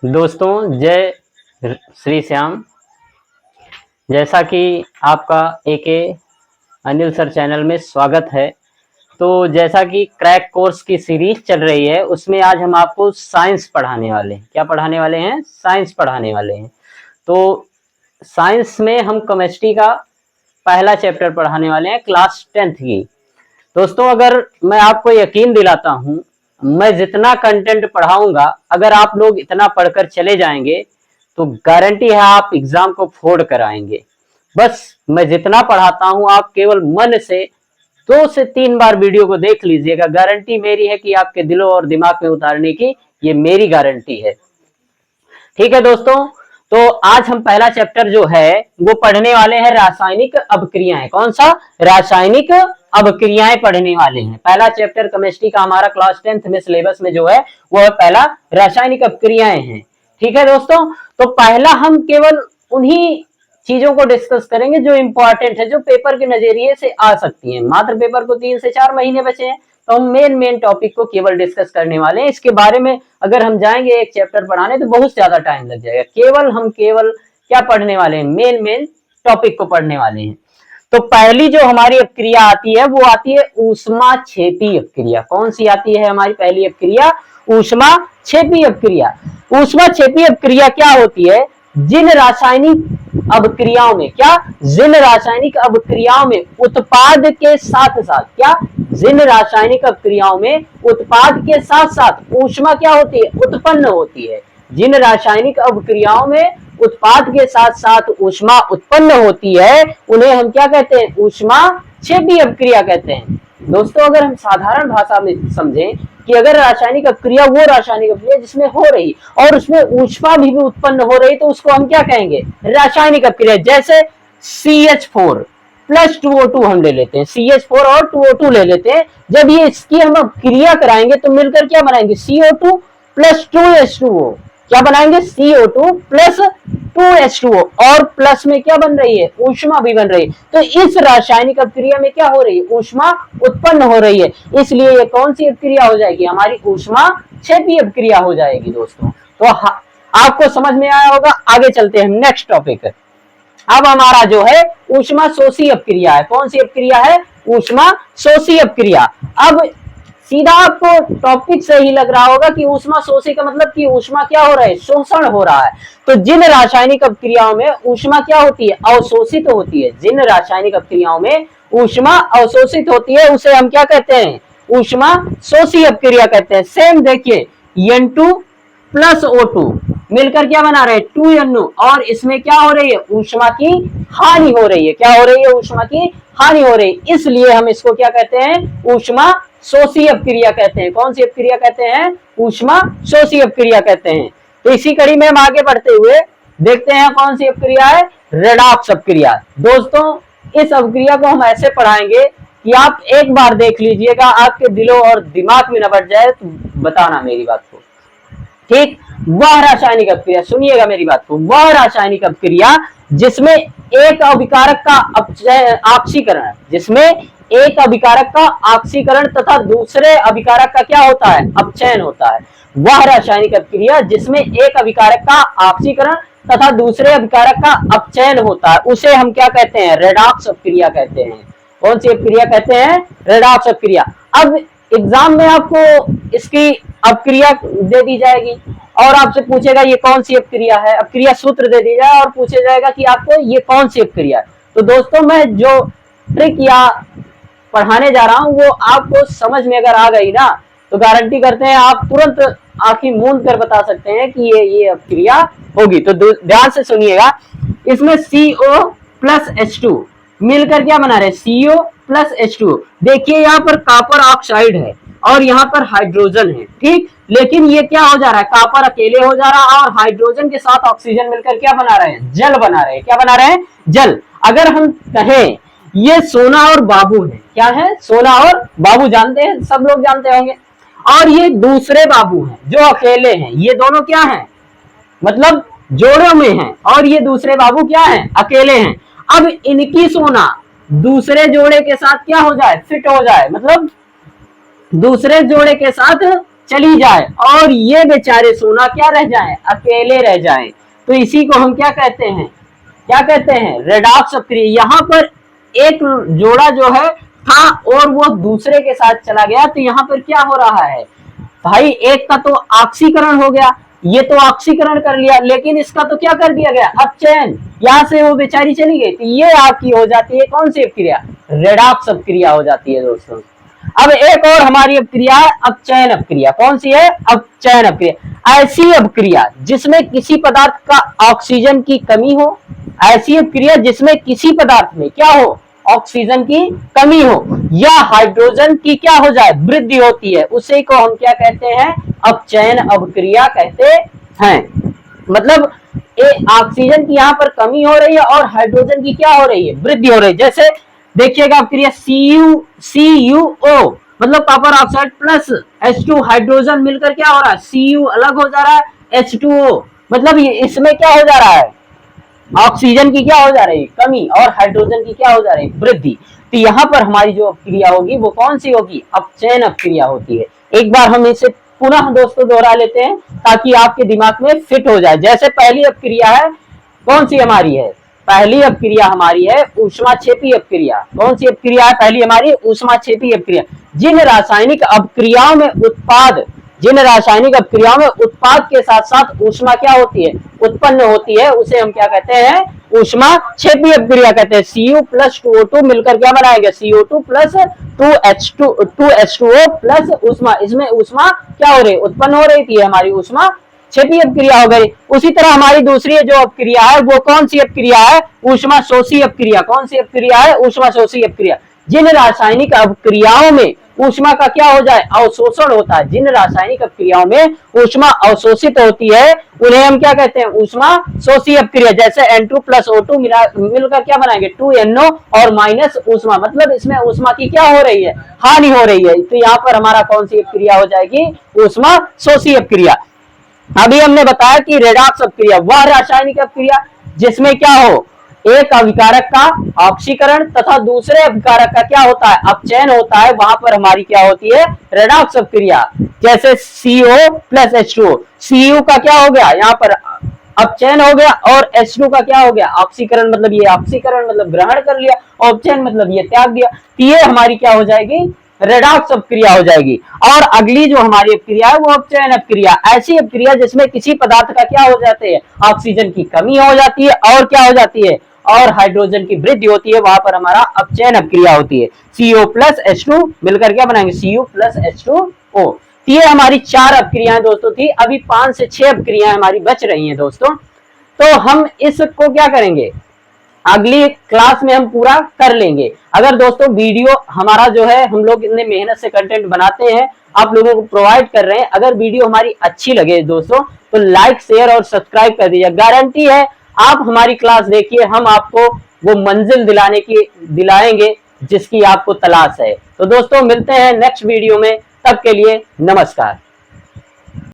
दोस्तों जय श्री श्याम। जैसा कि आपका एके अनिल सर चैनल में स्वागत है। तो जैसा कि क्रैक कोर्स की सीरीज चल रही है उसमें आज हम आपको साइंस पढ़ाने वाले हैं। क्या पढ़ाने वाले हैं? साइंस पढ़ाने वाले हैं। तो साइंस में हम केमिस्ट्री का पहला चैप्टर पढ़ाने वाले हैं, क्लास 10th की। दोस्तों अगर मैं आपको यकीन दिलाता हूं, मैं जितना कंटेंट पढ़ाऊंगा अगर आप लोग इतना पढ़कर चले जाएंगे तो गारंटी है आप एग्जाम को फोड़ कर आएंगे। बस मैं जितना पढ़ाता हूं आप केवल मन से 2 से 3 बार वीडियो को देख लीजिएगा। गारंटी मेरी है कि आपके दिलों और दिमाग में उतारने की ये मेरी गारंटी है। ठीक है दोस्तों, तो आज हम पहला चैप्टर जो है वो पढ़ने वाले हैं रासायनिक अभिक्रियाएं। कौन सा? रासायनिक अभिक्रियाएं पढ़ने वाले हैं। पहला चैप्टर केमिस्ट्री का हमारा क्लास 10th में सिलेबस में जो है वो है पहला रासायनिक अभिक्रियाएं हैं। ठीक है दोस्तों, तो पहला हम केवल उन्हीं चीजों को डिस्कस करेंगे जो इंपॉर्टेंट है, जो पेपर के नजरिए से आ सकती हैं। मात्र पेपर को 3 से 4 महीने बचे हैं तो हम मेन टॉपिक को केवल डिस्कस करने वाले हैं। इसके बारे में अगर हम जाएंगे एक चैप्टर पढ़ाने तो बहुत ज्यादा टाइम लग जाएगा। केवल क्या पढ़ने वाले हैं? मेन टॉपिक को पढ़ने वाले हैं। तो पहली जो हमारी अभिक्रिया आती है वो आती है ऊष्माक्षेपी अभिक्रिया। कौन सी आती है हमारी पहली अभिक्रिया? ऊष्माक्षेपी अभिक्रिया। ऊष्माक्षेपी अभिक्रिया क्या होती है? जिन रासायनिक अभिक्रियाओं में जिन रासायनिक अभिक्रियाओं में उत्पाद के साथ साथ जिन रासायनिक अभिक्रियाओं में उत्पाद के साथ साथ ऊष्मा क्या होती है? उत्पन्न होती है। जिन रासायनिक अभिक्रियाओं में उत्पाद के साथ साथ ऊष्मा उत्पन्न होती है उन्हें हम क्या कहते हैं? ऊष्माक्षेपी अभिक्रिया कहते हैं। दोस्तों अगर हम साधारण भाषा में समझें कि अगर रासायनिक अभिक्रिया वो रासायनिक अभिक्रिया जिसमें हो रही और उसमें ऊष्मा भी उत्पन्न हो रही तो उसको हम क्या कहेंगे? रासायनिक अभिक्रिया। जैसे CH4 प्लस 2O2 हम ले लेते हैं, CH4 और 2O2 ले लेते हैं। जब ये इसकी हम अभिक्रिया कराएंगे तो मिलकर क्या बनाएंगे? CO2 plus 2H2O। क्या बनाएंगे? CO2 plus 2H2O। और प्लस में क्या बन रही है? ऊष्मा भी बन रही है। तो इस रासायनिक अभिक्रिया में क्या हो रही है? ऊष्मा उत्पन्न हो रही है। इसलिए ये कौन सी अभिक्रिया हो जाएगी? हमारी ऊष्माक्षेपी अभिक्रिया हो जाएगी दोस्तों। तो आपको समझ में आया होगा। आगे चलते हैं नेक्स्ट टॉपिक। अब हमारा जो है ऊष्मा शोषी अभिक्रिया है। कौन सी अभिक्रिया है? ऊष्मा शोषी अभिक्रिया। अब सीधा आपको टॉपिक से ही लग रहा होगा कि ऊष्मा शोषी का मतलब कि ऊष्मा क्या हो रहा है? शोषण हो रहा है। तो जिन रासायनिक अभिक्रियाओं में ऊष्मा क्या होती है? अवशोषित होती है। जिन रासायनिक अभिक्रियाओं में ऊष्मा अवशोषित होती है उसे हम क्या कहते हैं? ऊष्मा शोषी अभिक्रिया कहते हैं। सेम देखिए N2 प्लस O2 मिलकर क्या बना रहे हैं? 2NO। और इसमें क्या हो रही है? ऊष्मा की हानि हो रही है। क्या हो रही है? ऊष्मा की हानि हो रही है। इसलिए हम इसको क्या कहते हैं? ऊष्मा शोषी अभिक्रिया कहते हैं। कौन सी अभिक्रिया कहते हैं? ऊष्मा शोषी अभिक्रिया कहते हैं। तो इसी कड़ी में हम आगे बढ़ते हुए देखते हैं कौन सी अभिक्रिया है? रेडॉक्स अभिक्रिया। दोस्तों इस अभिक्रिया को हम ऐसे पढ़ाएंगे कि आप एक बार देख लीजिएगा, आपके दिलों और दिमाग में न बैठ जाए तो बताना मेरी बात को। ठीक, वह रासायनिक अभिक्रिया, सुनिएगा मेरी बात को, वह रासायनिक अभिक्रिया जिसमें एक अभिकारक का ऑक्सीकरण, जिसमें एक अभिकारक का ऑक्सीकरण तथा दूसरे अभिकारक का क्या होता है? अपचयन होता है। वह रासायनिक अभिक्रिया जिसमें एक अभिकारक का ऑक्सीकरण तथा दूसरे अभिकारक का अपचयन होता है उसे हम क्या कहते हैं? रेडॉक्स अभिक्रिया कहते हैं। कौन सी अभिक्रिया कहते हैं? रेडॉक्स अभिक्रिया। अब एग्जाम में आपको इसकी अभिक्रिया दे दी जाएगी और आपसे पूछेगा ये कौन सी अभिक्रिया है, अभिक्रिया सूत्र दे दी जाए और पूछा जाएगा कि आपको ये कौन सी अभिक्रिया है। तो दोस्तों मैं जो ट्रिक या पढ़ाने जा रहा हूं वो आपको समझ में अगर आ गई ना तो गारंटी करते हैं आप तुरंत आंखें मूंद कर बता सकते हैं कि ये अभिक्रिया होगी। तो ध्यान से सुनिएगा। इसमें CO प्लस H2 मिलकर क्या बना रहे? CO plus H2। देखिए यहाँ पर कॉपर ऑक्साइड है और यहाँ पर हाइड्रोजन है। ठीक, लेकिन ये क्या हो जा रहा है? कॉपर अकेले हो जा रहा है और हाइड्रोजन के साथ ऑक्सीजन मिलकर क्या बना रहे हैं? जल बना रहे हैं। क्या बना रहे हैं? जल। अगर हम कहें ये सोना और बाबू है, क्या है? सोना और बाबू जानते हैं, सब लोग जानते होंगे। और ये दूसरे बाबू हैं जो अकेले हैं। ये दोनों क्या हैं? मतलब जोड़ों में हैं और ये दूसरे बाबू क्या हैं? अकेले हैं। अब इनकी सोना दूसरे जोड़े के साथ क्या हो जाए? फिट हो जाए, मतलब दूसरे जोड़े के साथ चली जाए और ये बेचारे सोना क्या रह जाए, अकेले रह जाए। तो इसी को हम क्या कहते हैं, क्या कहते हैं, रेडॉक्स अपक्रिया। यहाँ पर एक जोड़ा जो है था और वो दूसरे के साथ चला गया, तो यहाँ पर क्या हो रहा है भाई, एक का तो ऑक्सीकरण हो गया, ये तो ऑक्सीकरण कर लिया, लेकिन इसका तो क्या कर दिया गया, अपचयन। यहाँ से वो बेचारी चली गई, तो ये आपकी हो जाती है कौन सी अपक्रिया, रेडॉक्स अपक्रिया हो जाती है दोस्तों। अब एक और हमारी अपक्रिया है अपचयन अपक्रिया। कौन सी है, अपचयन अपक्रिया। ऐसी अपक्रिया जिसमें किसी पदार्थ का ऑक्सीजन की कमी हो, ऐसी अपक्रिया जिसमें किसी पदार्थ में क्या हो, ऑक्सीजन की कमी हो या हाइड्रोजन की क्या हो जाए, वृद्धि होती है, उसे को हम क्या कहते हैं, अपचयन अपक्रिया कहते हैं। मतलब ऑक्सीजन की यहाँ पर कमी हो रही है और हाइड्रोजन की क्या हो रही है, वृद्धि हो रही है। जैसे देखिएगा अपक्रिया CuO मतलब copper oxide plus H2 hydrogen मिलकर क्या हो रहा है, Cu अलग हो जा रहा है, H2O मतलब इसमें क्या हो जा रहा है, ऑक्सीजन की क्या हो जा रही है, कमी, और हाइड्रोजन की क्या हो जा रही है, वृद्धि। तो यहाँ पर हमारी जो अपक्रिया होगी वो कौन सी होगी, अपचयन अपक्रिया होती है। एक बार हम इसे पुनः दोस्तों दोहरा लेते हैं ताकि आपके दिमाग में फिट हो जाए। जैसे पहली अपक्रिया है, कौन सी हमारी है, पहली अपक्रिया हमारी है ऊष्माक्षेपी अपक्रिया। कौन सी अपक्रिया है पहली हमारी, ऊष्माक्षेपी अपक्रिया। जिन रासायनिक अपक्रियाओं में उत्पाद के साथ साथ ऊष्मा क्या होती है, उत्पन्न होती है, उसे हम क्या कहते हैं, ऊष्माक्षेपी अपक्रिया कहते हैं। Cu प्लस 2O2 मिलकर क्या बनाएगा, CO2 प्लस 2H2O प्लस ऊष्मा, इसमें ऊष्मा क्या हो रही है, उत्पन्न हो रही थी, हमारी ऊष्मा क्षेपी अपक्रिया हो गई। उसी तरह हमारी दूसरी जो अपक्रिया है वो कौन सी अपक्रिया है, ऊष्मा शोषी अपक्रिया। कौन सी अपक्रिया है, ऊष्मा शोषी अपक्रिया। जिन रासायनिक अपक्रियाओं में ऊष्मा का क्या हो जाए, अवशोषण होता है, जिन रासायनिक अपक्रियाओं में ऊष्मा अवशोषित होती है उन्हें हम क्या कहते हैं, ऊष्मा शोषी अपक्रिया। जैसे N2 प्लस O2 मिलकर क्या बनाएंगे, 2NO और माइनस ऊष्मा, मतलब इसमें ऊष्मा की क्या हो रही है, हानि हो रही है। तो यहाँ पर हमारा कौन सी अपक्रिया हो जाएगी, ऊष्मा शोषी अपक्रिया। अभी हमने बताया कि रेडॉक्स अपक्रिया वह रासायनिक अपक्रिया जिसमें क्या हो, एक अभिकारक का ऑक्सीकरण तथा दूसरे अभिकारक का क्या होता है, अपचयन होता है, वहां पर हमारी क्या होती है, रेडॉक्स अपक्रिया। जैसे CO प्लस H2O, Cu का क्या हो गया, यहाँ पर अपचयन हो गया, और H2 का क्या हो गया, ऑक्सीकरण, मतलब ये ऑक्सीकरण मतलब ग्रहण कर लिया, और अपचयन मतलब ये त्याग दिया। तो ये हमारी क्या हो जाएगी, रेडॉक्स अपक्रिया हो जाएगी। और अगली जो हमारी अपक्रिया है वो अपचयन अपक्रिया। ऐसी अपक्रिया जिसमें किसी पदार्थ का क्या हो जाते हैं, ऑक्सीजन की कमी हो जाती है और क्या हो जाती है, और हाइड्रोजन की वृद्धि होती है, वहां पर हमारा अपचयन अपक्रिया होती है। CO प्लस H2 मिलकर क्या बनाएंगे, Cu प्लस H2O। ये हमारी 4 अपक्रियाएं दोस्तों थी। अभी 5 से 6 अपक्रियाएं हमारी बच रही हैं दोस्तों। तो हम इसको क्या करेंगे, अगली क्लास में हम पूरा कर लेंगे। अगर दोस्तों वीडियो हमारा जो है, हम लोग इतने मेहनत से कंटेंट बनाते हैं, आप लोगों को प्रोवाइड कर रहे हैं, अगर वीडियो हमारी अच्छी लगे दोस्तों तो लाइक शेयर और सब्सक्राइब कर दीजिए। गारंटी है आप हमारी क्लास देखिए, हम आपको वो मंजिल दिलाएंगे जिसकी आपको तलाश है। तो दोस्तों मिलते हैं नेक्स्ट वीडियो में, तब के लिए नमस्कार।